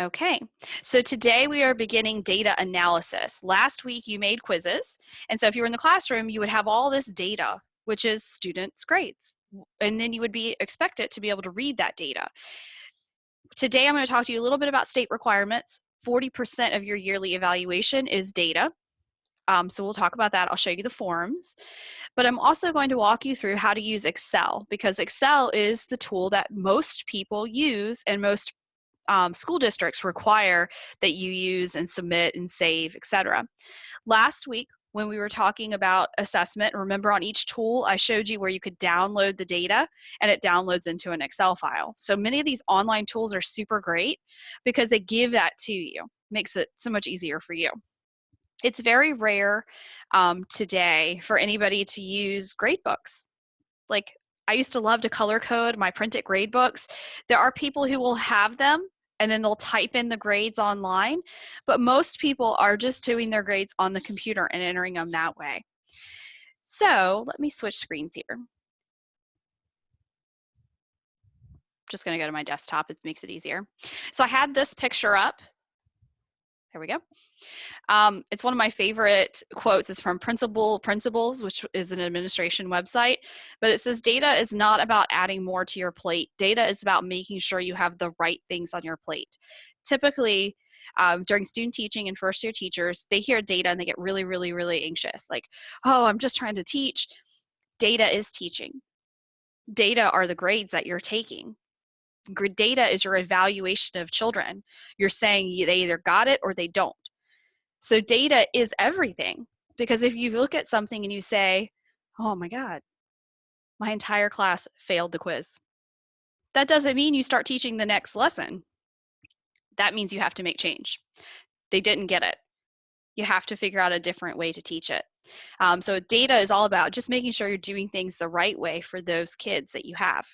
Okay, so today we are beginning data analysis. Last week you made quizzes, and so if you were in the classroom, you would have all this data, which is students' grades, and then you would be expected to be able to read that data. Today I'm going to talk to you a little bit about state requirements. 40% of your yearly evaluation is data. So we'll talk about that. I'll show you the forms. But I'm also going to walk you through how to use Excel, because Excel is the tool that most people use and most school districts require that you use and submit and save, etc. Last week, when we were talking about assessment, remember on each tool, I showed you where you could download the data and it downloads into an Excel file. So many of these online tools are super great because they give that to you. Makes it so much easier for you. It's very rare today for anybody to use gradebooks. Like, I used to love to color code my printed grade books. There are people who will have them and then they'll type in the grades online, but most people are just doing their grades on the computer and entering them that way. So let me switch screens here. Just going to go to my desktop. It makes it easier. So I had this picture up. There we go. It's one of my favorite quotes. It's from Principles, which is an administration website. But it says, data is not about adding more to your plate. Data is about making sure you have the right things on your plate. Typically, during student teaching and first year teachers, they hear data and they get really, really, really anxious. Like, oh, I'm just trying to teach. Data is teaching. Data are the grades that you're taking. Data is your evaluation of children. You're saying they either got it or they don't. So data is everything, because if you look at something and you say, oh my God, my entire class failed the quiz, that doesn't mean you start teaching the next lesson. That means you have to make change. They didn't get it. You have to figure out a different way to teach it. So data is all about just making sure you're doing things the right way for those kids that you have.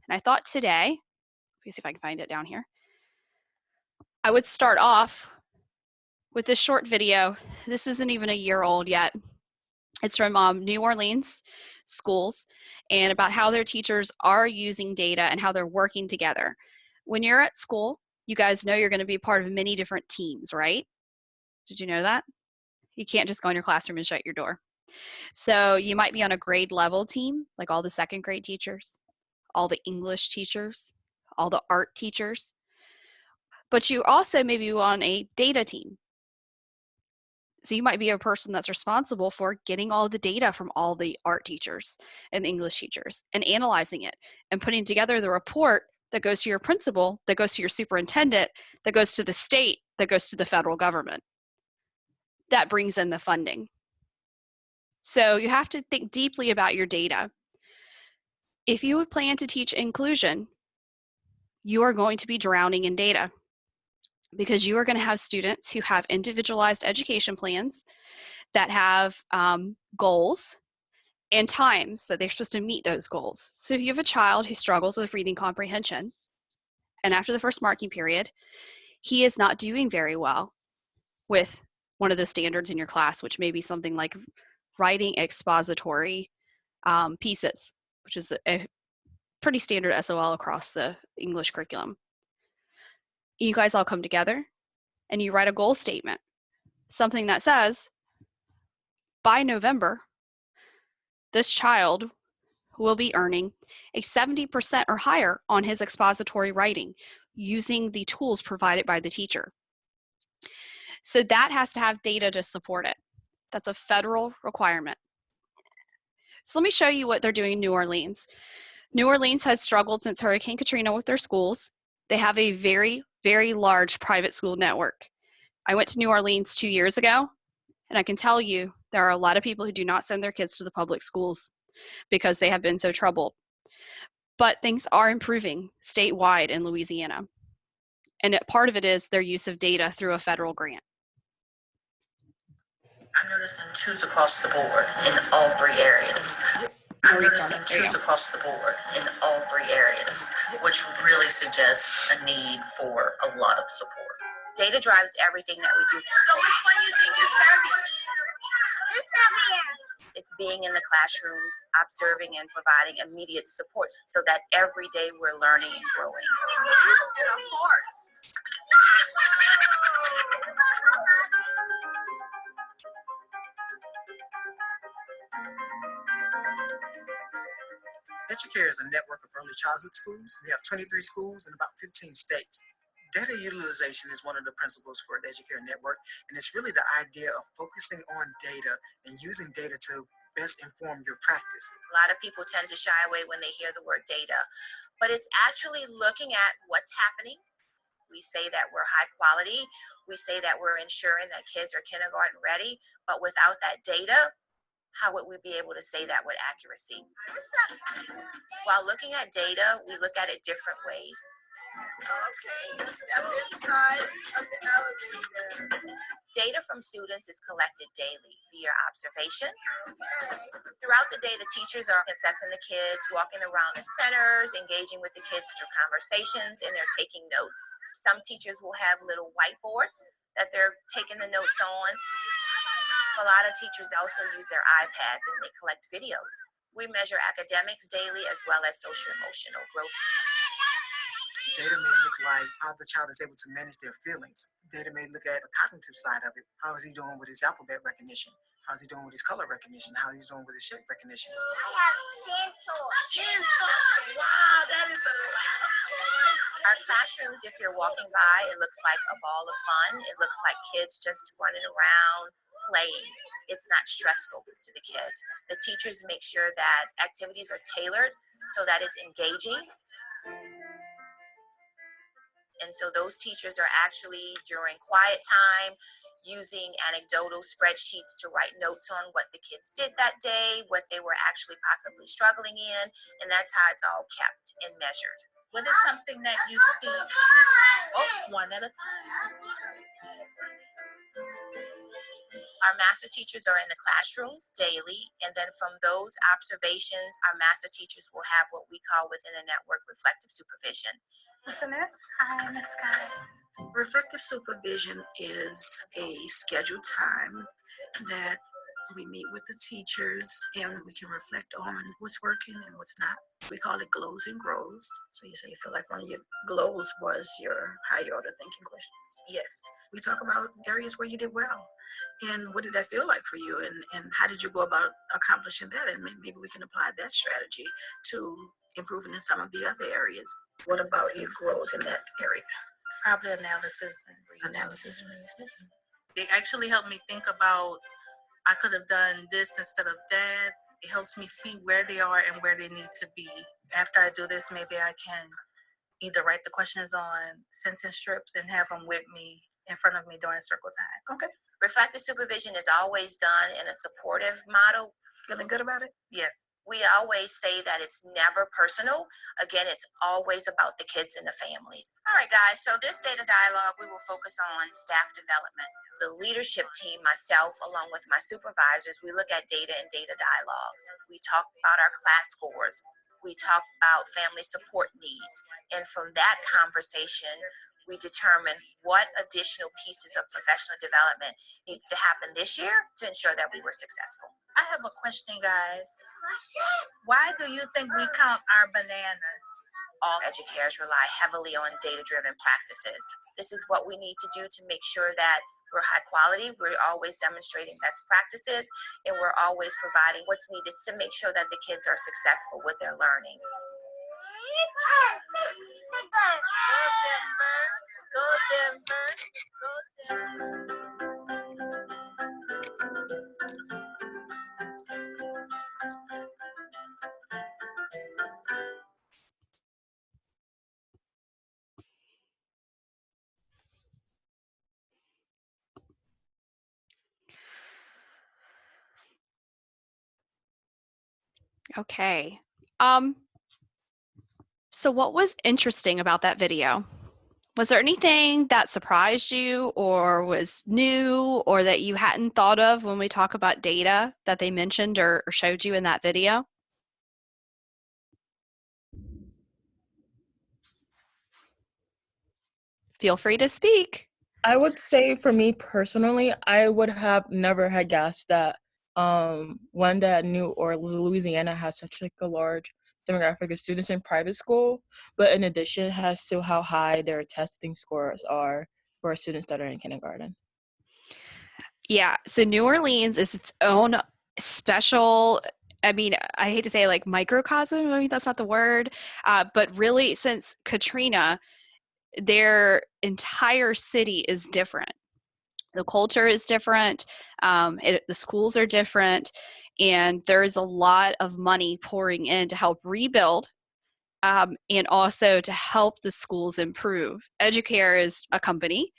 And I thought today, let me see if I can find it down here, I would start off with this short video. This isn't even a year old yet. It's from New Orleans schools, and about how their teachers are using data and how they're working together. When you're at school, you guys know you're going to be part of many different teams, right? Did you know that? You can't just go in your classroom and shut your door. So you might be on a grade level team, like all the second grade teachers, all the English teachers, all the art teachers. But you also may be on a data team. So you might be a person that's responsible for getting all the data from all the art teachers and the English teachers and analyzing it and putting together the report that goes to your principal, that goes to your superintendent, that goes to the state, that goes to the federal government. That brings in the funding. So you have to think deeply about your data. If you would plan to teach inclusion, you are going to be drowning in data, because you are going to have students who have individualized education plans that have goals and times that they're supposed to meet those goals. So if you have a child who struggles with reading comprehension, and after the first marking period, he is not doing very well with one of the standards in your class, which may be something like writing expository pieces, which is a pretty standard SOL across the English curriculum. You guys all come together and you write a goal statement, something that says, by November, this child will be earning a 70% or higher on his expository writing using the tools provided by the teacher. So that has to have data to support it. That's a federal requirement. So let me show you what they're doing in New Orleans. New Orleans has struggled since Hurricane Katrina with their schools. They have a very, very large private school network. I went to New Orleans 2 years ago, and I can tell you there are a lot of people who do not send their kids to the public schools because they have been so troubled. But things are improving statewide in Louisiana. And part of it is their use of data through a federal grant. I'm noticing twos across the board in all three areas. I'm noticing twos across the board in all three areas, which really suggests a need for a lot of support. Data drives everything that we do. So which one you think is perfect? This over here. It's being in the classrooms, observing and providing immediate support so that every day we're learning and growing. And a horse. Educare is a network of early childhood schools. We have 23 schools in about 15 states. Data utilization is one of the principles for the Educare network, and it's really the idea of focusing on data and using data to best inform your practice. A lot of people tend to shy away when they hear the word data, but it's actually looking at what's happening. We say that we're high quality. We say that we're ensuring that kids are kindergarten ready, but without that data, how would we be able to say that with accuracy? While looking at data, we look at it different ways. Okay, step inside of the elevator. Data from students is collected daily via observation. Throughout the day, the teachers are assessing the kids, walking around the centers, engaging with the kids through conversations, and they're taking notes. Some teachers will have little whiteboards that they're taking the notes on. A lot of teachers also use their iPads and they collect videos. We measure academics daily as well as social emotional growth. Data may look like how the child is able to manage their feelings. Data may look at the cognitive side of it. How is he doing with his alphabet recognition? How's he doing with his color recognition? How he's doing with his shape recognition? I have 10 toys. 10 toys. Wow, that is a lot. Our classrooms, if you're walking by, it looks like a ball of fun. It looks like kids just running around, playing. It's not stressful to the kids. The teachers make sure that activities are tailored so that it's engaging. And so those teachers are actually, during quiet time, using anecdotal spreadsheets to write notes on what the kids did that day, what they were actually possibly struggling in, and that's how it's all kept and measured. What is something that you see? Oh, one at a time. Our master teachers are in the classrooms daily, and then from those observations, our master teachers will have what we call within a network reflective supervision. What's the next time, Miss Guy? Reflective supervision is a scheduled time that we meet with the teachers and we can reflect on what's working and what's not. We call it glows and grows. So you say you feel like one of your glows was your higher order thinking questions. Yes. We talk about areas where you did well and what did that feel like for you and how did you go about accomplishing that, and maybe we can apply that strategy to improving in some of the other areas. What about your grows in that area? Probably analysis and reasoning. Analysis and reasoning. It actually helped me think about, I could have done this instead of that. It helps me see where they are and where they need to be. After I do this, maybe I can either write the questions on sentence strips and have them with me in front of me during circle time. Okay. Reflective supervision is always done in a supportive model. Feeling good about it? Yes. We always say that it's never personal. Again, it's always about the kids and the families. All right, guys, so this data dialogue, we will focus on staff development. The leadership team, myself, along with my supervisors, we look at data and data dialogues. We talk about our class scores. We talk about family support needs. And from that conversation, we determine what additional pieces of professional development need to happen this year to ensure that we were successful. I have a question, guys. Why do you think we count our bananas? All educators rely heavily on data-driven practices. This is what we need to do to make sure that we're high quality, we're always demonstrating best practices, and we're always providing what's needed to make sure that the kids are successful with their learning. Go Denver, go Denver. Okay. So what was interesting about that video? Was there anything that surprised you or was new or that you hadn't thought of when we talk about data that they mentioned or showed you in that video? Feel free to speak. I would say for me personally, I would have never had guessed that one that New Orleans, Louisiana has such like a large demographic of students in private school, but in addition has to how high their testing scores are for students that are in kindergarten. Yeah, so New Orleans is its own special, I mean, I hate to say like microcosm, I mean, that's not the word, but really since Katrina, their entire city is different. The culture is different, the schools are different, and there's a lot of money pouring in to help rebuild and also to help the schools improve. Educare is a company,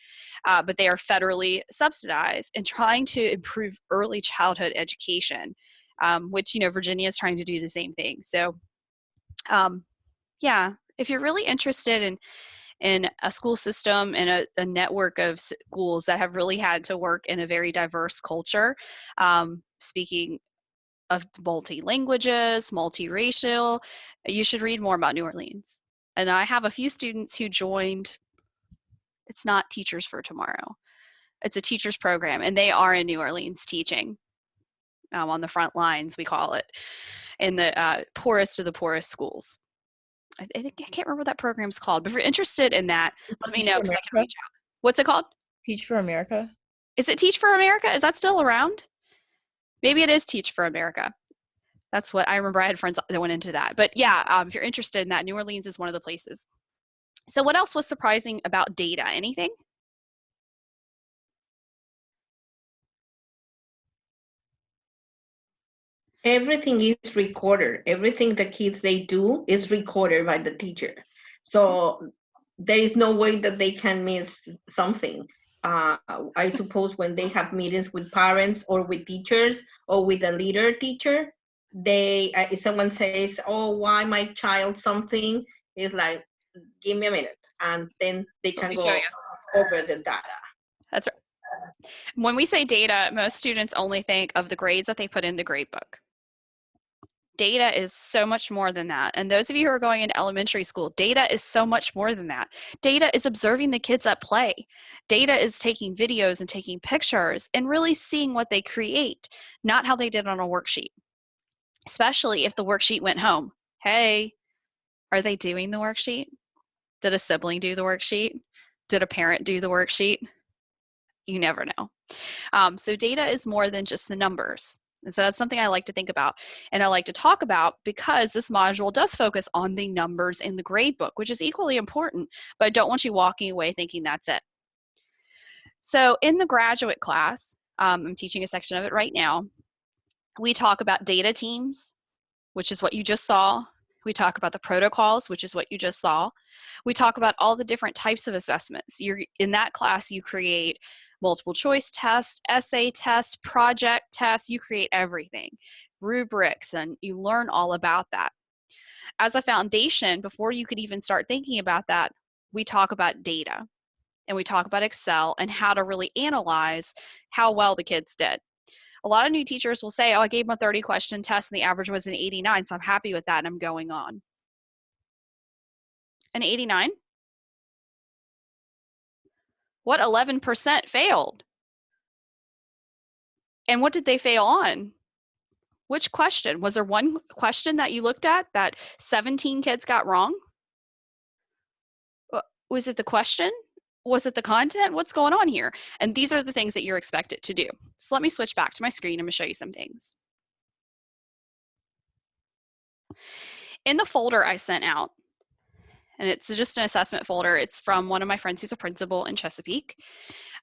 but they are federally subsidized and trying to improve early childhood education, which, you know, Virginia is trying to do the same thing. So, yeah, if you're really interested in a school system and a network of schools that have really had to work in a very diverse culture, speaking of multi-languages, multiracial, you should read more about New Orleans. And I have a few students who joined, it's not Teachers for Tomorrow, it's a teachers program, and they are in New Orleans teaching on the front lines, we call it, in the poorest of the poorest schools. I can't remember what that program's called, but if you're interested in that, let me know because I can reach out. What's it called? Teach for America. Is it Teach for America? Is that still around? Maybe it is Teach for America. That's what I remember. I had friends that went into that. But yeah, if you're interested in that, New Orleans is one of the places. So what else was surprising about data? Anything? Everything is recorded. Everything the kids they do is recorded by the teacher. So there is no way that they can miss something. I suppose when they have meetings with parents or with teachers or with a leader teacher, they if someone says, "Oh, why my child something," is like, "Give me a minute," and then they can go over the data. That's right. When we say data, most students only think of the grades that they put in the grade book. Data is so much more than that. And those of you who are going into elementary school, data is so much more than that. Data is observing the kids at play. Data is taking videos and taking pictures and really seeing what they create, not how they did on a worksheet. Especially if the worksheet went home. Hey, are they doing the worksheet? Did a sibling do the worksheet? Did a parent do the worksheet? You never know. So data is more than just the numbers. And so that's something I like to think about and I like to talk about because this module does focus on the numbers in the grade book, which is equally important, but I don't want you walking away thinking that's it. So in the graduate class, I'm teaching a section of it right now, we talk about data teams, which is what you just saw. We talk about the protocols, which is what you just saw. We talk about all the different types of assessments. In that class, you create multiple choice tests, essay tests, project tests, you create everything, rubrics, and you learn all about that. As a foundation, before you could even start thinking about that, we talk about data and we talk about Excel and how to really analyze how well the kids did. A lot of new teachers will say, oh, I gave them a 30 question test and the average was an 89, so I'm happy with that and I'm going on. An 89? What 11% failed? And what did they fail on? Which question? Was there one question that you looked at that 17 kids got wrong? Was it the question? Was it the content? What's going on here? And these are the things that you're expected to do. So let me switch back to my screen. I'm going to show you some things. In the folder I sent out, and it's just an assessment folder. It's from one of my friends who's a principal in Chesapeake.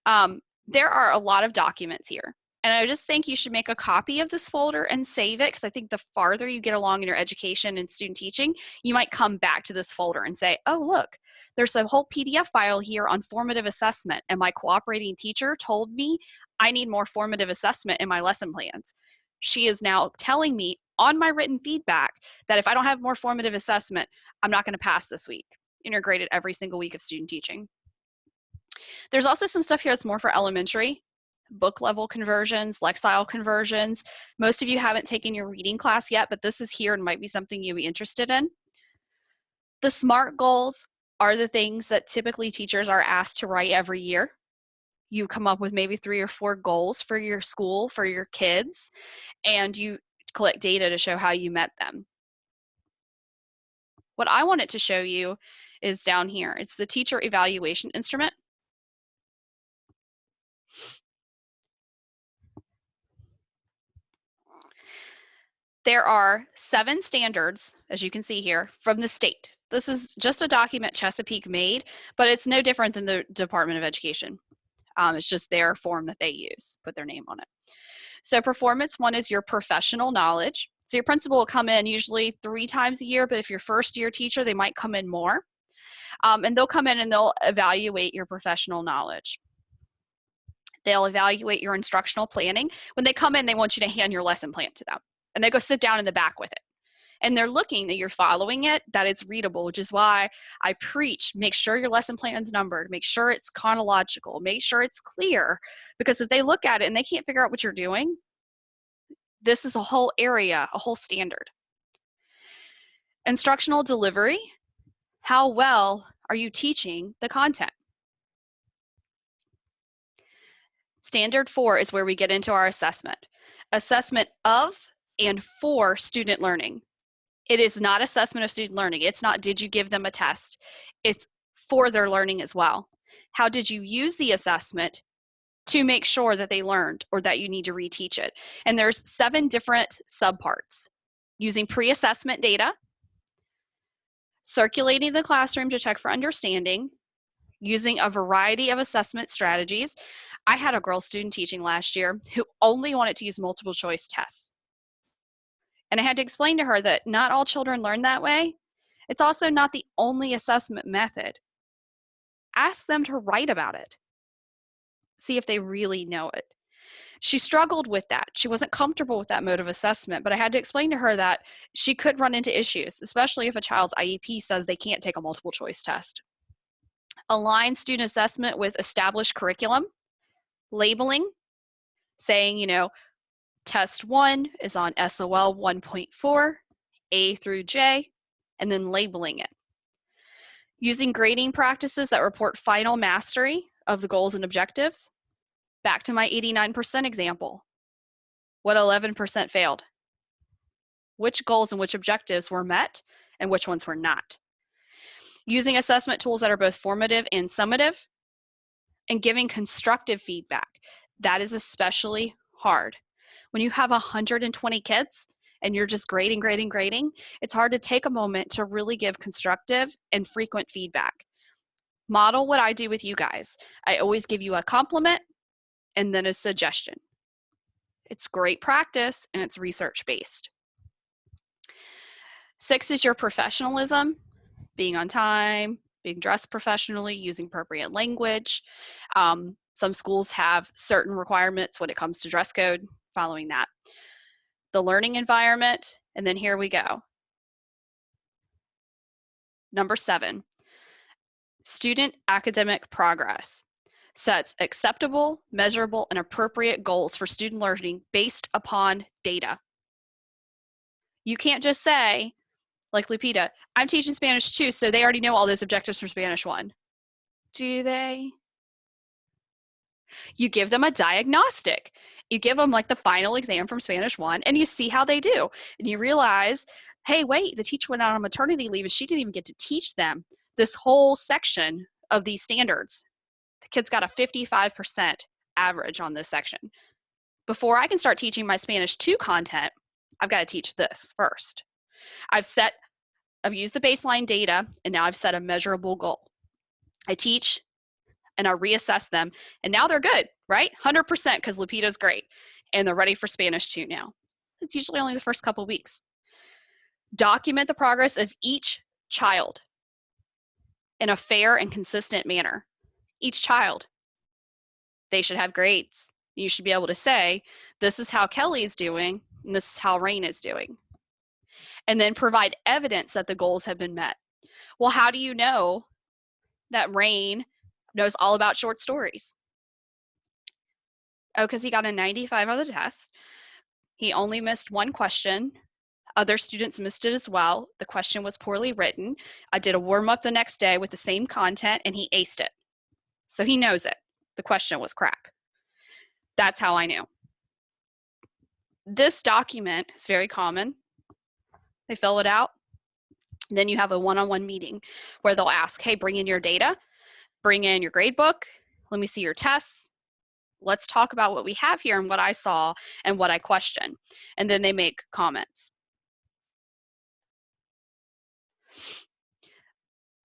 There are a lot of documents here. And I just think you should make a copy of this folder and save it because I think the farther you get along in your education and student teaching, you might come back to this folder and say, oh, look, there's a whole PDF file here on formative assessment. And my cooperating teacher told me I need more formative assessment in my lesson plans. She is now telling me on my written feedback that if I don't have more formative assessment, I'm not going to pass this week. Integrated every single week of student teaching. There's also some stuff here that's more for elementary, book level conversions, Lexile conversions. Most of you haven't taken your reading class yet, but this is here and might be something you'd be interested in. The SMART goals are the things that typically teachers are asked to write every year. You come up with maybe 3 or 4 goals for your school, for your kids, and you collect data to show how you met them. What I wanted to show you is down here. It's the teacher evaluation instrument. There are 7 standards, as you can see here, from the state. This is just a document Chesapeake made, but it's no different than the Department of Education. It's just their form that they use, put their name on it. So performance 1 is your professional knowledge. So your principal will come in usually 3 times a year, but if you're first year teacher, they might come in more. And they'll come in and they'll evaluate your professional knowledge. They'll evaluate your instructional planning. When they come in, they want you to hand your lesson plan to them. And they go sit down in the back with it. And they're looking that you're following it, that it's readable, which is why I preach, make sure your lesson plan's numbered, make sure it's chronological, make sure it's clear. Because if they look at it and they can't figure out what you're doing, this is a whole area, a whole standard. Instructional delivery, how well are you teaching the content? Standard 4 is where we get into our assessment. Assessment of and for student learning. It is not assessment of student learning. It's not, did you give them a test? It's for their learning as well. How did you use the assessment to make sure that they learned or that you need to reteach it? And there's 7 different subparts. Using pre-assessment data, circulating the classroom to check for understanding, using a variety of assessment strategies. I had a girl student teaching last year who only wanted to use multiple choice tests. And I had to explain to her that not all children learn that way. It's also not the only assessment method. Ask them to write about it. See if they really know it. She struggled with that. She wasn't comfortable with that mode of assessment, but I had to explain to her that she could run into issues, especially if a child's IEP says they can't take a multiple choice test. Align student assessment with established curriculum, labeling, saying, test 1 is on SOL 1.4, A through J, and then labeling it. Using grading practices that report final mastery of the goals and objectives. Back to my 89% example. What 11% failed? Which goals and which objectives were met and which ones were not? Using assessment tools that are both formative and summative, and giving constructive feedback. That is especially hard. When you have 120 kids and you're just grading, it's hard to take a moment to really give constructive and frequent feedback. Model what I do with you guys. I always give you a compliment and then a suggestion. It's great practice and it's research-based. 6 is your professionalism, being on time, being dressed professionally, using appropriate language. Some schools have certain requirements when it comes to dress code, following that. The learning environment, and then here we go. Number 7, student academic progress. Sets acceptable, measurable, and appropriate goals for student learning based upon data. You can't just say, like Lupita, I'm teaching Spanish 2, so they already know all those objectives from Spanish 1. Do they? You give them a diagnostic. You give them like the final exam from Spanish 1 and you see how they do. And you realize, hey, wait, the teacher went out on maternity leave and she didn't even get to teach them this whole section of these standards. The kid's got a 55% average on this section. Before I can start teaching my Spanish 2 content, I've got to teach this first. I've used the baseline data and now I've set a measurable goal. I teach and I reassess them and now they're good, right? 100% because Lupita's great and they're ready for Spanish 2 now. It's usually only the first couple weeks. Document the progress of each child in a fair and consistent manner. Each child. They should have grades. You should be able to say, this is how Kelly's doing and this is how Rain is doing. And then provide evidence that the goals have been met. Well, how do you know that Rain knows all about short stories? Oh, because he got a 95 on the test. He only missed 1 question. Other students missed it as well. The question was poorly written. I did a warm-up the next day with the same content and he aced it. So he knows it. the question was crap. That's how I knew. This document is very common. They fill it out. Then you have a one-on-one meeting where they'll ask, hey, bring in your data, bring in your grade book, let me see your tests, let's talk about what we have here and what I saw and what I question. And then they make comments.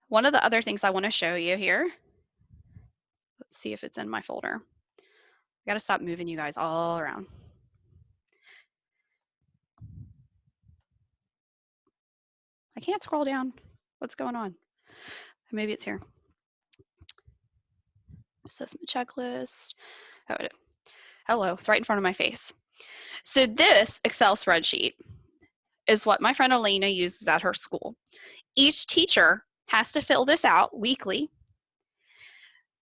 One of the other things I want to show you here, let's see if it's in my folder. I got to stop moving you guys all around. I can't scroll down. What's going on? Maybe it's here. Assessment checklist. Oh, hello, it's right in front of my face. So this Excel spreadsheet is what my friend Elena uses at her school. Each teacher has to fill this out weekly.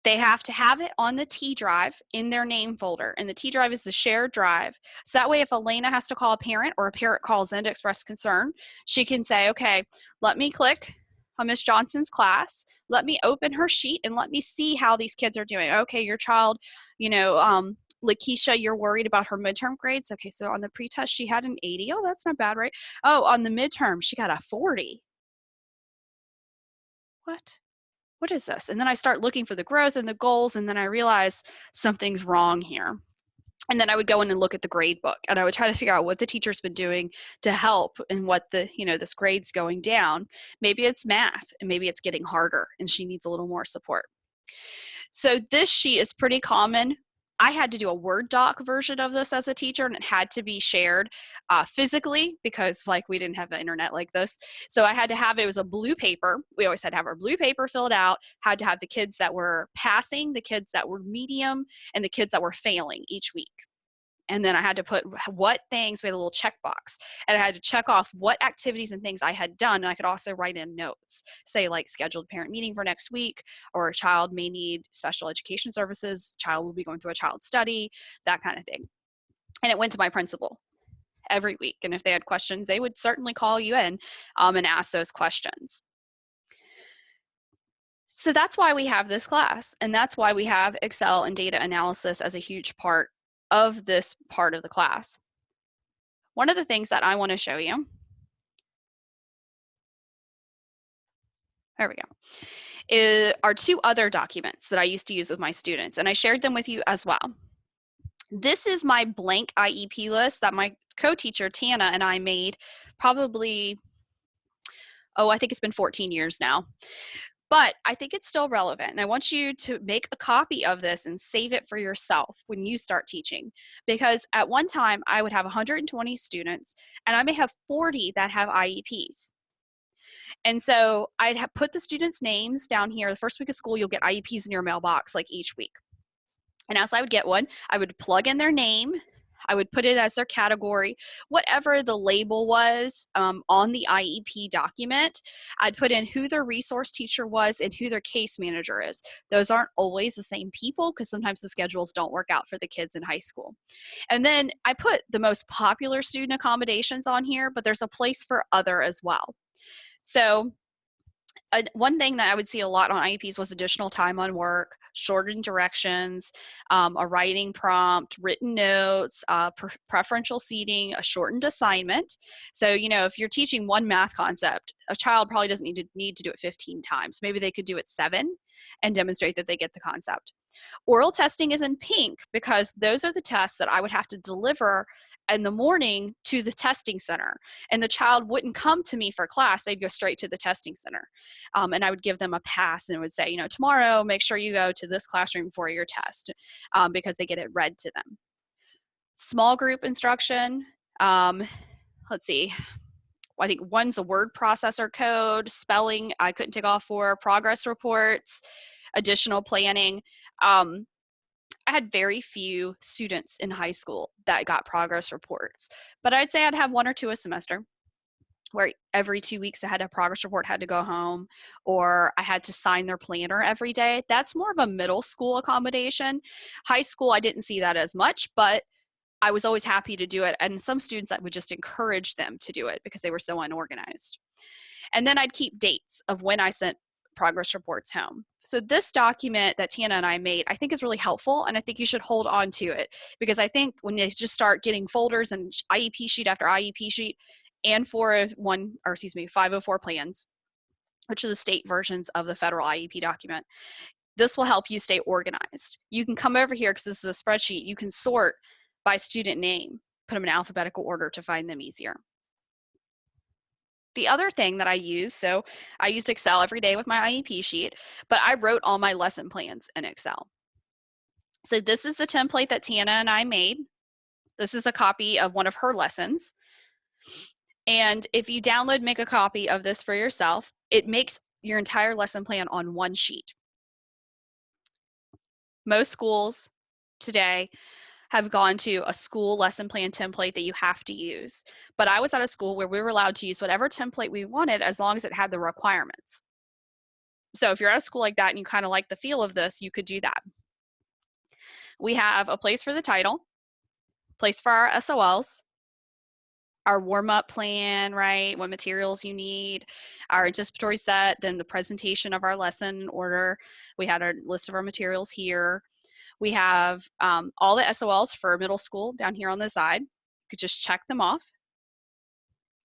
They have to have it on the T drive in their name folder, and the T drive is the shared drive. So that way, if Elena has to call a parent or a parent calls in to express concern, she can say, okay, let me click on Miss Johnson's class, let me open her sheet and let me see how these kids are doing. Okay, your child, Lakeisha, you're worried about her midterm grades. Okay, so on the pretest, she had an 80. Oh, that's not bad, right? Oh, on the midterm, she got a 40. What is this? And then I start looking for the growth and the goals, and then I realize something's wrong here. And then I would go in and look at the grade book, and I would try to figure out what the teacher's been doing to help and what this grade's going down. Maybe it's math, and maybe it's getting harder, and she needs a little more support. So this sheet is pretty common. I had to do a Word doc version of this as a teacher, and it had to be shared physically because we didn't have the internet like this. So I had to have it was a blue paper. We always had to have our blue paper filled out, had to have the kids that were passing, the kids that were medium, and the kids that were failing each week. And then I had to put what things, we had a little checkbox, and I had to check off what activities and things I had done. And I could also write in notes, say scheduled parent meeting for next week, or a child may need special education services, child will be going through a child study, that kind of thing. And it went to my principal every week. And if they had questions, they would certainly call you in and ask those questions. So that's why we have this class. And that's why we have Excel and data analysis as a huge part of this part of the class. One of the things that I want to show you, there we go, are two other documents that I used to use with my students, and I shared them with you as well. This is my blank IEP list that my co-teacher Tana and I made probably, I think it's been 14 years now. But I think it's still relevant, and I want you to make a copy of this and save it for yourself when you start teaching. Because at one time, I would have 120 students, and I may have 40 that have IEPs. And so I'd have put the students' names down here. The first week of school, you'll get IEPs in your mailbox each week. And as I would get one, I would plug in their name. I would put it as their category, whatever the label was on the IEP document. I'd put in who their resource teacher was and who their case manager is. Those aren't always the same people because sometimes the schedules don't work out for the kids in high school. And then I put the most popular student accommodations on here, but there's a place for other as well. So one thing that I would see a lot on IEPs was additional time on work, shortened directions, a writing prompt, written notes, preferential seating, a shortened assignment. So, if you're teaching one math concept, a child probably doesn't need to do it 15 times. Maybe they could do it 7 and demonstrate that they get the concept. Oral testing is in pink because those are the tests that I would have to deliver in the morning to the testing center. And the child wouldn't come to me for class. They'd go straight to the testing center. And I would give them a pass and would say, tomorrow, make sure you go to this classroom for your test because they get it read to them. Small group instruction. Let's see. I think one's a word processor code, spelling I couldn't take off for, progress reports, additional planning. I had very few students in high school that got progress reports, but I'd say I'd have 1 or 2 a semester where every 2 weeks I had a progress report, had to go home, or I had to sign their planner every day. That's more of a middle school accommodation. High school, I didn't see that as much, but I was always happy to do it. And some students, I would just encourage them to do it because they were so unorganized. And then I'd keep dates of when I sent progress reports home. So this document that Tana and I made, I think is really helpful, and I think you should hold on to it, because I think when you just start getting folders and IEP sheet after IEP sheet and 504 plans, which are the state versions of the federal IEP document, this will help you stay organized. You can come over here, because this is a spreadsheet, you can sort by student name, put them in alphabetical order to find them easier. The other thing that I use, so I used Excel every day with my IEP sheet, but I wrote all my lesson plans in Excel. So this is the template that Tana and I made. This is a copy of one of her lessons. And if you download, make a copy of this for yourself, it makes your entire lesson plan on one sheet. Most schools today have gone to a school lesson plan template that you have to use. But I was at a school where we were allowed to use whatever template we wanted as long as it had the requirements. So if you're at a school like that and you kind of like the feel of this, you could do that. We have a place for the title, place for our SOLs, our warm-up plan, right? What materials you need, our anticipatory set, then the presentation of our lesson in order. We had our list of our materials here. We have all the SOLs for middle school down here on the side. You could just check them off.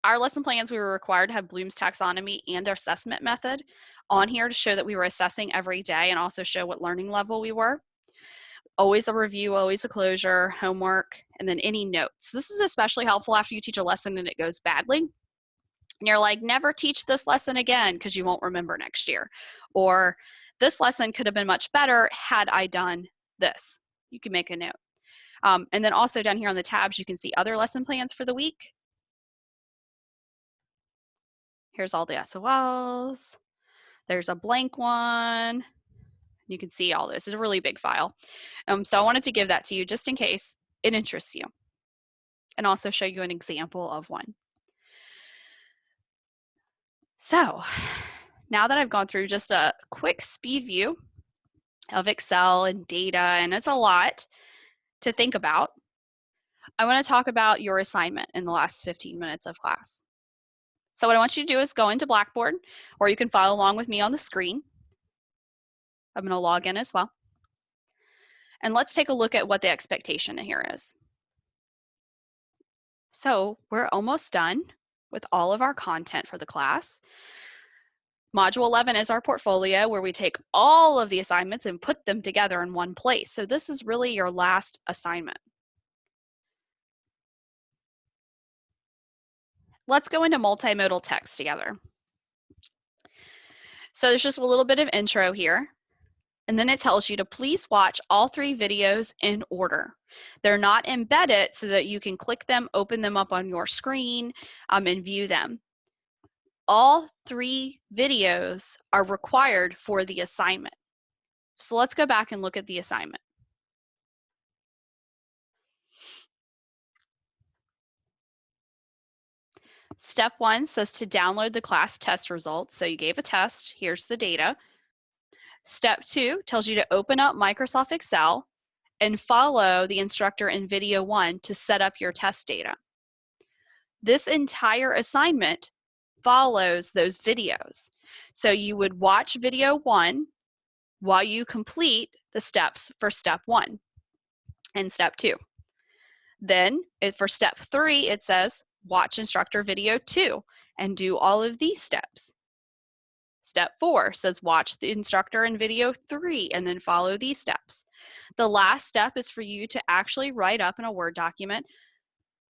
Our lesson plans, we were required to have Bloom's taxonomy and our assessment method on here to show that we were assessing every day and also show what learning level we were. Always a review, always a closure, homework, and then any notes. This is especially helpful after you teach a lesson and it goes badly. And you're like, never teach this lesson again because you won't remember next year. Or this lesson could have been much better had I done this. You can make a note. And then also down here on the tabs, you can see other lesson plans for the week. Here's all the SOLs. There's a blank one. You can see all this. It's a really big file. So I wanted to give that to you just in case it interests you, and also show you an example of one. So now that I've gone through just a quick speed view of Excel and data, and it's a lot to think about, I want to talk about your assignment in the last 15 minutes of class. So what I want you to do is go into Blackboard, or you can follow along with me on the screen. I'm going to log in as well. And let's take a look at what the expectation here is. So we're almost done with all of our content for the class. Module 11 is our portfolio, where we take all of the assignments and put them together in one place. So this is really your last assignment. Let's go into multimodal text together. So there's just a little bit of intro here. And then it tells you to please watch all 3 videos in order. They're not embedded so that you can click them, open them up on your screen, and view them. All 3 videos are required for the assignment. So let's go back and look at the assignment. Step 1 says to download the class test results. So you gave a test, here's the data. Step 2 tells you to open up Microsoft Excel and follow the instructor in video 1 to set up your test data. This entire assignment follows those videos. So you would watch video 1 while you complete the steps for step 1 and step 2. Then for step 3, it says watch instructor video 2 and do all of these steps. Step 4 says watch the instructor in video 3 and then follow these steps. The last step is for you to actually write up in a Word document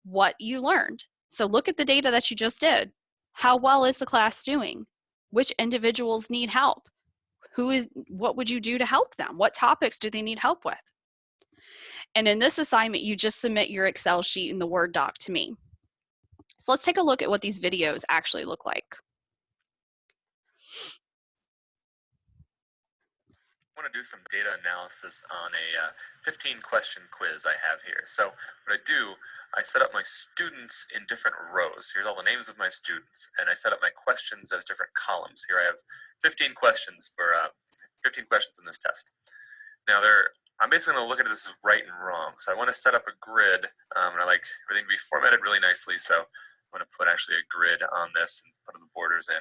what you learned. So look at the data that you just did. How well is the class doing? Which individuals need help? What would you do to help them? What topics do they need help with? And in this assignment, you just submit your Excel sheet in the Word doc to me. So let's take a look at what these videos actually look like. I want to do some data analysis on a 15-question quiz I have here. So what I do, I set up my students in different rows. Here's all the names of my students, and I set up my questions as different columns. Here I have 15 questions for 15 questions in this test. Now I'm basically going to look at this as right and wrong. So I want to set up a grid, and I like everything to be formatted really nicely. So I'm going to put actually a grid on this and put the borders in.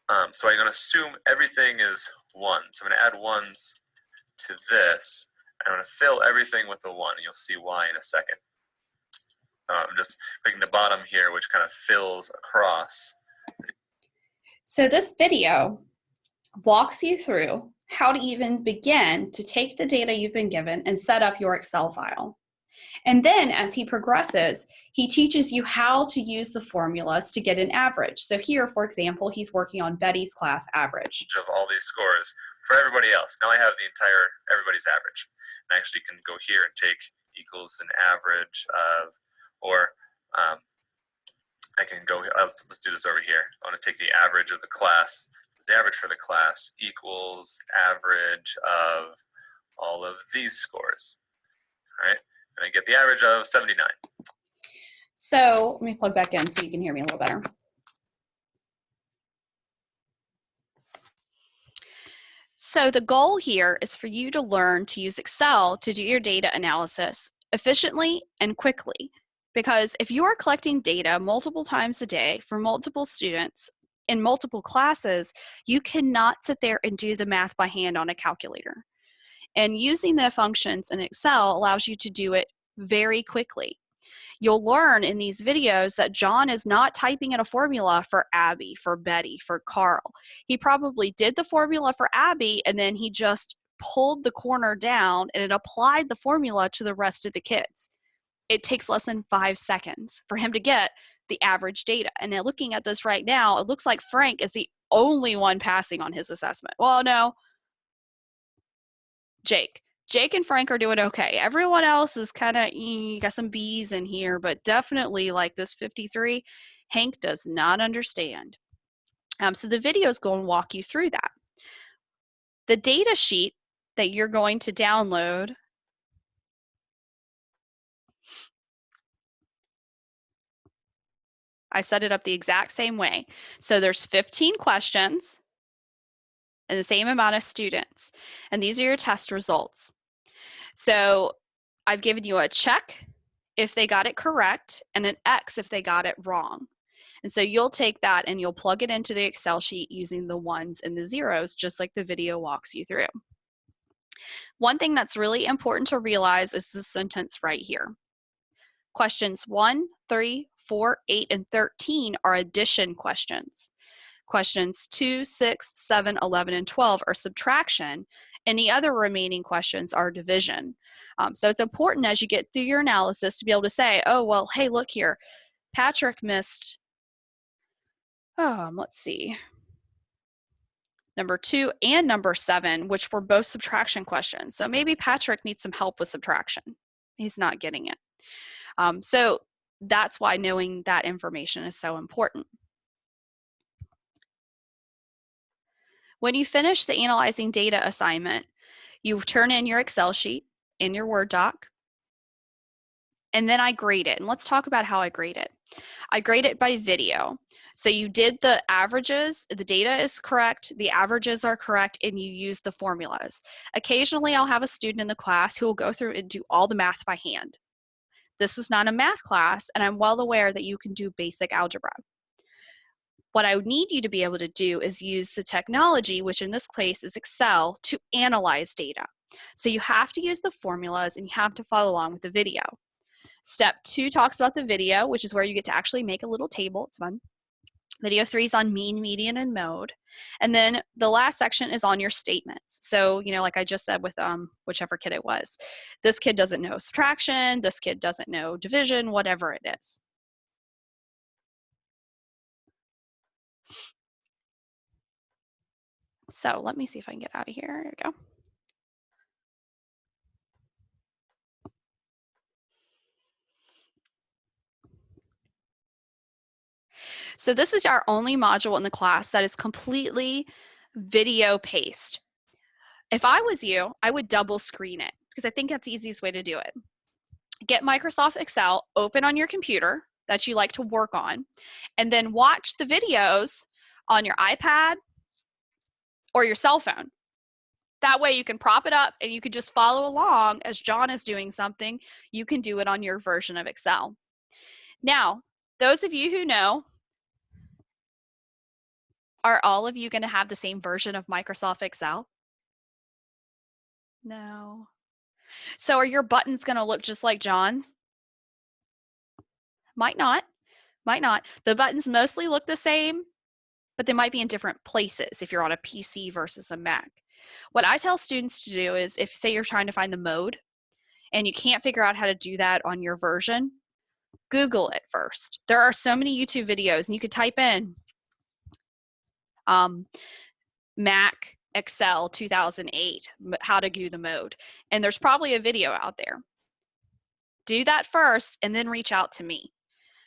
So I'm going to assume everything is 1. So I'm going to add 1s to this. I'm going to fill everything with a 1. You'll see why in a second. I'm just clicking the bottom here, which kind of fills across. So this video walks you through how to even begin to take the data you've been given and set up your Excel file. And then as he progresses, he teaches you how to use the formulas to get an average. So here, for example, he's working on Betty's class average. Of all these scores for everybody else. Now I have the entire everybody's average. And I actually can go here and take equals an average of, or I can go, let's do this over here. I want to take the average of the class. The average for the class equals average of all of these scores. All right, and I get the average of 79. So let me plug back in so you can hear me a little better. So the goal here is for you to learn to use Excel to do your data analysis efficiently and quickly. Because if you are collecting data multiple times a day for multiple students in multiple classes, you cannot sit there and do the math by hand on a calculator. And using the functions in Excel allows you to do it very quickly. You'll learn in these videos that John is not typing in a formula for Abby, for Betty, for Carl. He probably did the formula for Abby and then he just pulled the corner down and it applied the formula to the rest of the kids. It takes less than 5 seconds for him to get the average data. And now looking at this right now, it looks like Frank is the only one passing on his assessment. Well, no, Jake. Jake and Frank are doing okay. Everyone else is kind of, got some B's in here, but definitely like this 53, Hank does not understand. So the video is going to walk you through that. The data sheet that you're going to download I set it up the exact same way. So there's 15 questions and the same amount of students. And these are your test results. So I've given you a check if they got it correct and an X if they got it wrong. And so you'll take that and you'll plug it into the Excel sheet using the ones and the zeros, just like the video walks you through. One thing that's really important to realize is this sentence right here. Questions 1, 3, 4, 8, and 13 are addition questions. Questions 2, 6, 7, 11, and 12 are subtraction, and the other remaining questions are division. So it's important as you get through your analysis to be able to say, oh, well, hey, look here, Patrick missed, let's see, number 2 and number 7, which were both subtraction questions. So maybe Patrick needs some help with subtraction. He's not getting it. So that's why knowing that information is so important. When you finish the analyzing data assignment, you turn in your Excel sheet in your Word doc, and then I grade it. And let's talk about how I grade it. I grade it by video. So you did the averages, the data is correct, the averages are correct, and you use the formulas. Occasionally, I'll have a student in the class who will go through and do all the math by hand. This is not a math class, and I'm well aware that you can do basic algebra. What I need you to be able to do is use the technology, which in this case is Excel, to analyze data. So you have to use the formulas and you have to follow along with the video. Step 2 talks about the video, which is where you get to actually make a little table. It's fun. Video 3 is on mean, median, and mode. And then the last section is on your statements. So, like I just said with whichever kid it was, this kid doesn't know subtraction, this kid doesn't know division, whatever it is. So let me see if I can get out of here. Here we go. So this is our only module in the class that is completely video paced. If I was you, I would double screen it because I think that's the easiest way to do it. Get Microsoft Excel open on your computer that you like to work on, and then watch the videos on your iPad or your cell phone. That way you can prop it up and you can just follow along as John is doing something. You can do it on your version of Excel. Now, those of you who know Are all of you going to have the same version of Microsoft Excel? No. So are your buttons going to look just like John's? Might not. Might not. The buttons mostly look the same, but they might be in different places if you're on a PC versus a Mac. What I tell students to do is if, say, you're trying to find the mode and you can't figure out how to do that on your version, Google it first. There are so many YouTube videos, and you could type in Mac Excel 2008, how to do the mode, and there's probably a video out there. Do that first and then reach out to me,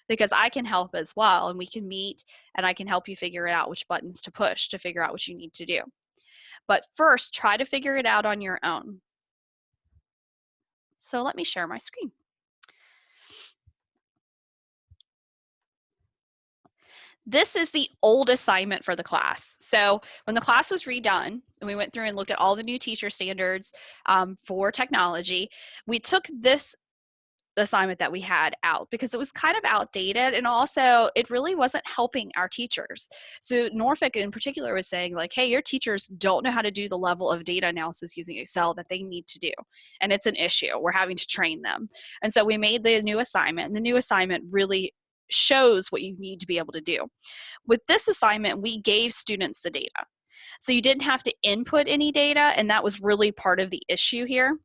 because I can help as well, and we can meet and I can help you figure out which buttons to push to figure out what you need to do. But first, try to figure it out on your own. So let me share my screen. This is the old assignment for the class. So when the class was redone, and we went through and looked at all the new teacher standards for technology, we took this assignment that we had out because it was kind of outdated, and also it really wasn't helping our teachers. So Norfolk in particular was saying like, hey, your teachers don't know how to do the level of data analysis using Excel that they need to do, and it's an issue. We're having to train them. And so we made the new assignment, and the new assignment really shows what you need to be able to do. With this assignment, we gave students the data. So you didn't have to input any data, and that was really part of the issue here.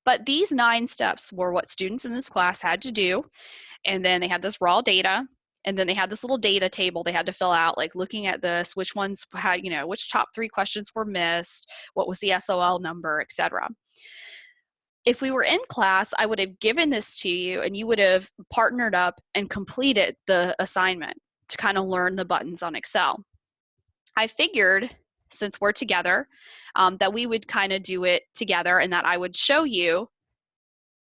But these 9 steps were what students in this class had to do. And then they had this raw data, and then they had this little data table they had to fill out, like looking at this, which ones had, which top 3 questions were missed, what was the SOL number, etc. If we were in class, I would have given this to you and you would have partnered up and completed the assignment to kind of learn the buttons on Excel. I figured, since we're together, that we would kind of do it together and that I would show you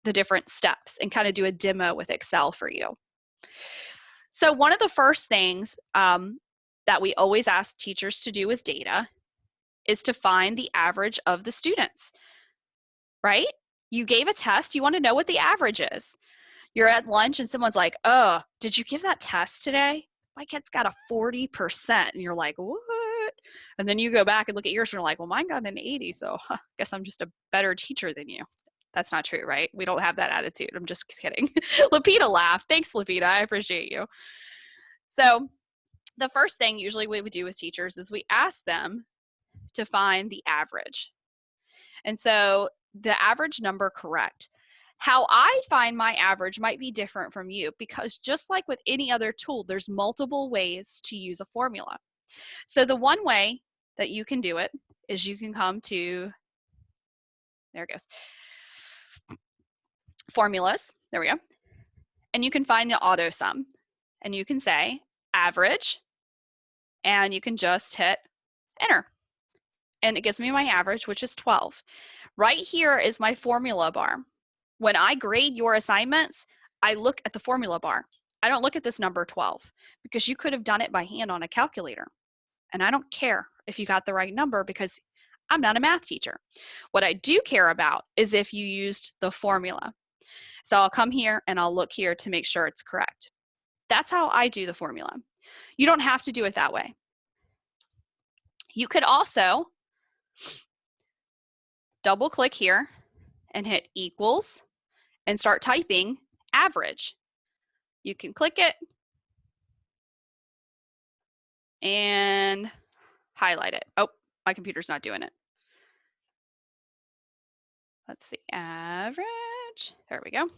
the different steps and kind of do a demo with Excel for you. So one of the first things that we always ask teachers to do with data is to find the average of the students, right? You gave a test, you want to know what the average is. You're at lunch and someone's like, oh, did you give that test today? My kid's got a 40%. And you're like, what? And then you go back and look at yours and you're like, well, mine got an 80, so I guess I'm just a better teacher than you. That's not true, right? We don't have that attitude. I'm just kidding. Lapita laughed. Thanks, Lapita. I appreciate you. So the first thing usually we would do with teachers is we ask them to find the average. And so the average number correct. How I find my average might be different from you, because just like with any other tool, there's multiple ways to use a formula. So the one way that you can do it is you can come to, there it goes, formulas, there we go, and you can find the auto sum, and you can say average, and you can just hit enter, and it gives me my average, which is 12. Right here is my formula bar. When I grade your assignments, I look at the formula bar. I don't look at this number 12, because you could have done it by hand on a calculator. And I don't care if you got the right number, because I'm not a math teacher. What I do care about is if you used the formula. So I'll come here and I'll look here to make sure it's correct. That's how I do the formula. You don't have to do it that way. You could also double click here and hit equals and start typing average. You can click it and highlight it. Oh, my computer's not doing it. Let's see, average, there we go.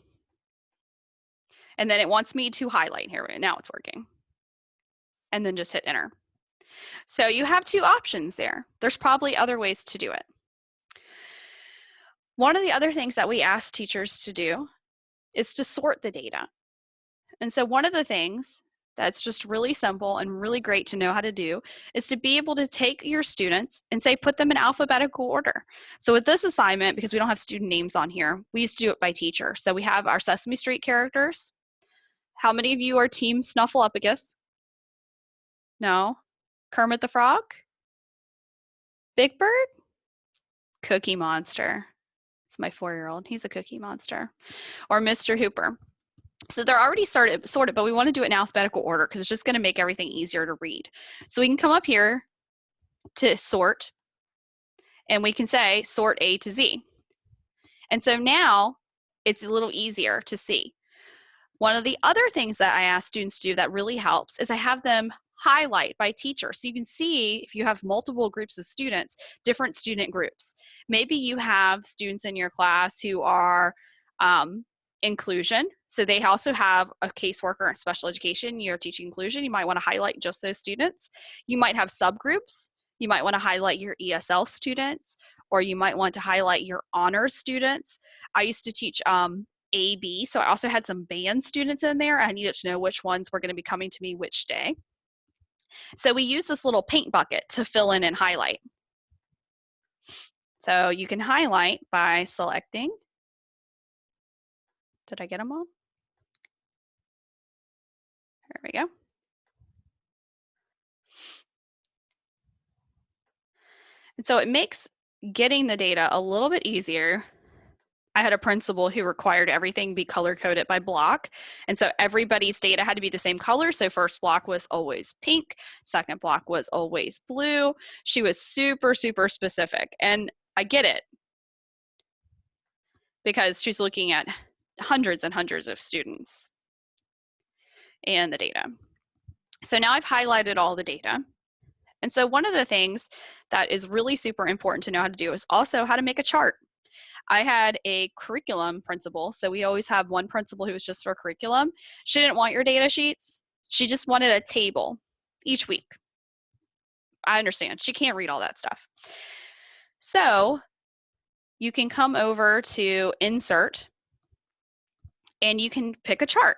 And then it wants me to highlight here. Now it's working. And then just hit enter. So you have 2 options there. There's probably other ways to do it. One of the other things that we ask teachers to do is to sort the data. And so one of the things that's just really simple and really great to know how to do is to be able to take your students and say, put them in alphabetical order. So with this assignment, because we don't have student names on here, we used to do it by teacher. So we have our Sesame Street characters. How many of you are Team Snuffleupagus? No? Kermit the Frog? Big Bird? Cookie Monster. It's my 4-year-old. He's a cookie monster. Or Mr. Hooper. So they're already sorted, but we want to do it in alphabetical order because it's just going to make everything easier to read. So we can come up here to sort, and we can say sort A to Z. And so now it's a little easier to see. One of the other things that I ask students to do that really helps is I have them highlight by teacher. So you can see if you have multiple groups of students, different student groups. Maybe you have students in your class who are inclusion. So they also have a caseworker in special education. You're teaching inclusion. You might want to highlight just those students. You might have subgroups. You might want to highlight your ESL students, or you might want to highlight your honors students. I used to teach AB, so I also had some band students in there. I needed to know which ones were going to be coming to me which day. So we use this little paint bucket to fill in and highlight. So you can highlight by selecting. Did I get them all? There we go. And so it makes getting the data a little bit easier. I had a principal who required everything be color coded by block. And so everybody's data had to be the same color. So first block was always pink. Second block was always blue. She was super, super specific. And I get it because she's looking at hundreds and hundreds of students and the data. So now I've highlighted all the data. And so one of the things that is really super important to know how to do is also how to make a chart. I had a curriculum principal, so we always have one principal who was just for curriculum. She didn't want your data sheets. She just wanted a table each week. I understand. She can't read all that stuff. So you can come over to Insert, and you can pick a chart.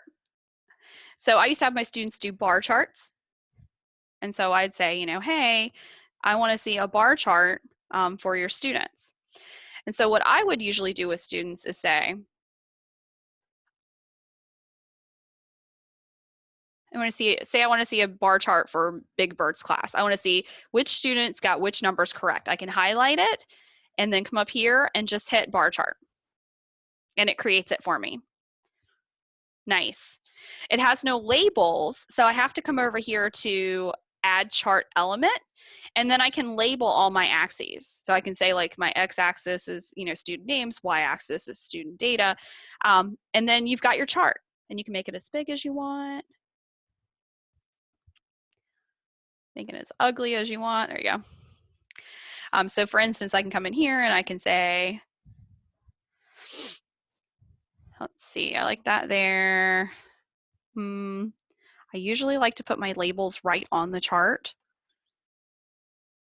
So I used to have my students do bar charts. And so I'd say, you know, hey, I want to see a bar chart for your students. And so what I would usually do with students is say, I want to see a bar chart for Big Bird's class. I want to see which students got which numbers correct. I can highlight it and then come up here and just hit bar chart. And it creates it for me. Nice. It has no labels, so I have to come over here to add chart element, and then I can label all my axes. So I can say like my x-axis is, you know, student names, y-axis is student data, and then you've got your chart, and you can make it as big as you want, make it as ugly as you want. There you go. So for instance, I can come in here and I can say, let's see, I like that there. I usually like to put my labels right on the chart.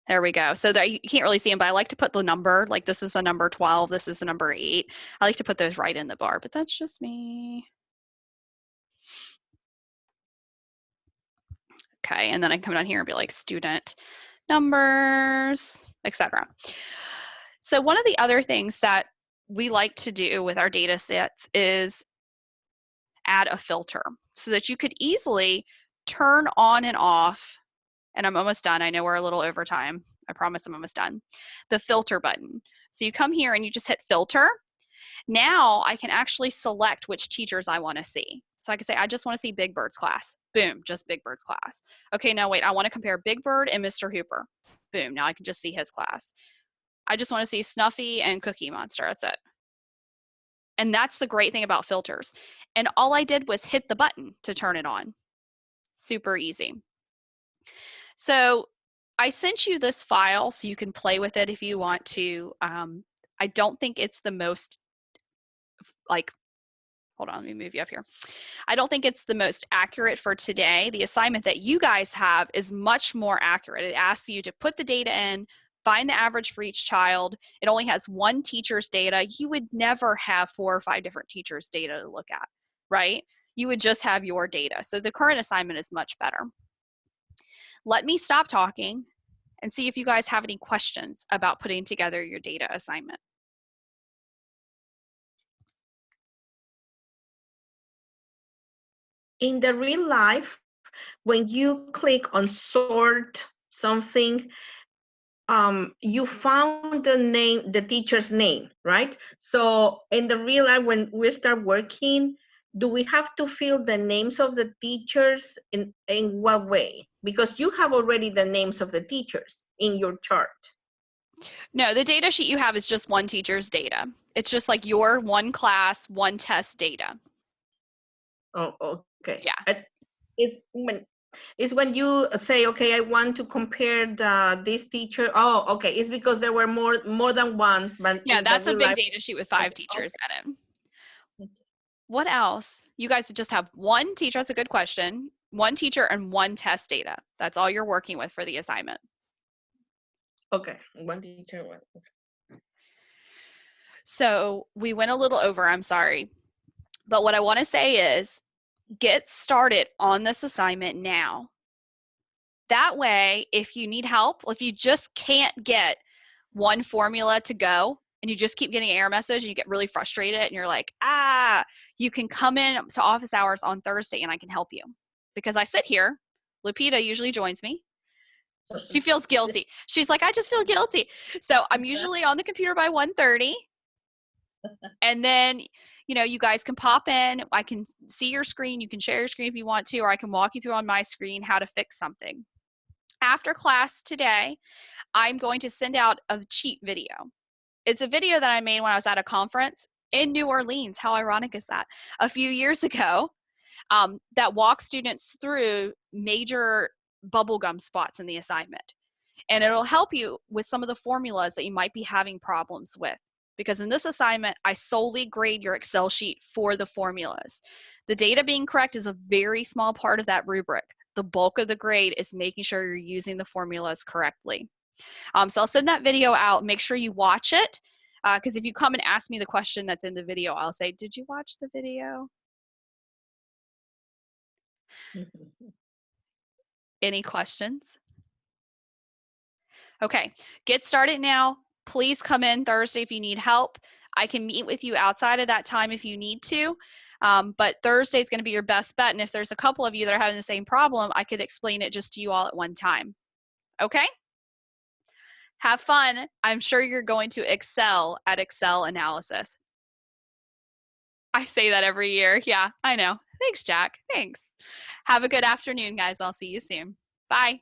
There we go. So that you can't really see them, but I like to put the number, like this is a number 12, this is a number 8. I like to put those right in the bar, but that's just me. Okay, and then I can come down here and be like student numbers, etc. So one of the other things that we like to do with our data sets is add a filter so that you could easily turn on and off, and I'm almost done. I know we're a little over time. I promise I'm almost done. The filter button. So you come here and you just hit filter. Now I can actually select which teachers I want to see. So I can say, I just want to see Big Bird's class. Boom, just Big Bird's class. Okay, now wait, I want to compare Big Bird and Mr. Hooper. Boom, now I can just see his class. I just want to see Snuffy and Cookie Monster, that's it. And that's the great thing about filters. And all I did was hit the button to turn it on. Super easy. So I sent you this file so you can play with it if you want to. I don't think it's the most, like, hold on, let me move you up here. I don't think it's the most accurate for today. The assignment that you guys have is much more accurate. It asks you to put the data in, find the average for each child. It only has one teacher's data. You would never have 4 or 5 different teachers' data to look at, right? You would just have your data. So the current assignment is much better. Let me stop talking and see if you guys have any questions about putting together your data assignment. In the real life, when you click on sort something, you found the name, the teacher's name, right? So in the real life, when we start working, do we have to fill the names of the teachers in what way? Because you have already the names of the teachers in your chart. No, the data sheet you have is just one teacher's data. It's just like your one class, one test data. Oh, okay. Yeah. It's when you say, okay, I want to compare this teacher. Oh, okay. It's because there were more than one. But Yeah, in the that's a real big life, data sheet with 5 teachers okay. in it. What else? You guys just have one teacher. That's a good question. One teacher and one test data. That's all you're working with for the assignment. Okay, one teacher, one. So we went a little over, I'm sorry. But what I want to say is get started on this assignment now. That way, if you need help, if you just can't get one formula to go and you just keep getting an error message and you get really frustrated and you're like, you can come in to office hours on Thursday and I can help you. Because I sit here, Lupita usually joins me. She feels guilty. She's like, I just feel guilty. So I'm usually on the computer by 1:30. And then, you guys can pop in. I can see your screen. You can share your screen if you want to, or I can walk you through on my screen how to fix something. After class today, I'm going to send out a cheat video. It's a video that I made when I was at a conference in New Orleans. How ironic is that? A few years ago, that walks students through major bubblegum spots in the assignment. And it'll help you with some of the formulas that you might be having problems with. Because in this assignment, I solely grade your Excel sheet for the formulas. The data being correct is a very small part of that rubric. The bulk of the grade is making sure you're using the formulas correctly. So I'll send that video out. Make sure you watch it. Because if you come and ask me the question that's in the video, I'll say, did you watch the video? Any questions? Okay, get started now. Please come in Thursday if you need help. I can meet with you outside of that time if you need to. But Thursday is going to be your best bet. And if there's a couple of you that are having the same problem, I could explain it just to you all at one time. Okay? Have fun. I'm sure you're going to excel at Excel analysis. I say that every year. Yeah, I know. Thanks, Jack. Thanks. Have a good afternoon, guys. I'll see you soon. Bye.